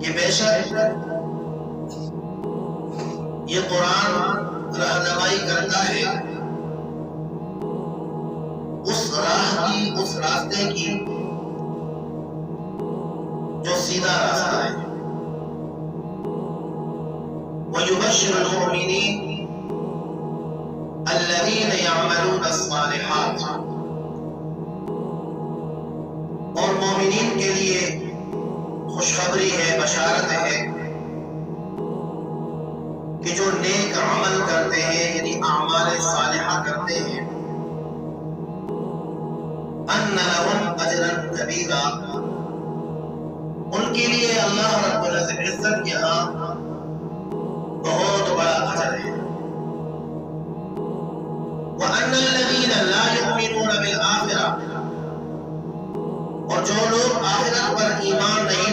کہ بے شک یہ قرآن رہنمائی کرتا ہے اس راہ کی، اس راستے کی جو سیدھا راستہ ہے۔ وَيُبَشِّرُ الْمُؤْمِنِينَ الَّذِينَ يَعْمَلُونَ الصَّالِحَاتِ، اور مومنین کے لیے خوشخبری ہے، بشارت ہے کہ جو نیک عمل کرتے ہیں، یعنی اعمال صالحہ کرتے ہیں، أَنَّ لَهُمْ أَجْرًا كَبِيرًا، ان کے لیے اللہ رب العزت کے ہاں بہت بڑا اجر ہے۔ وَأَنَّ الَّذِينَ لَا يُؤْمِنُونَ بِالْآخِرَةِ، اور جو لوگ آخرت پر ایمان نہیں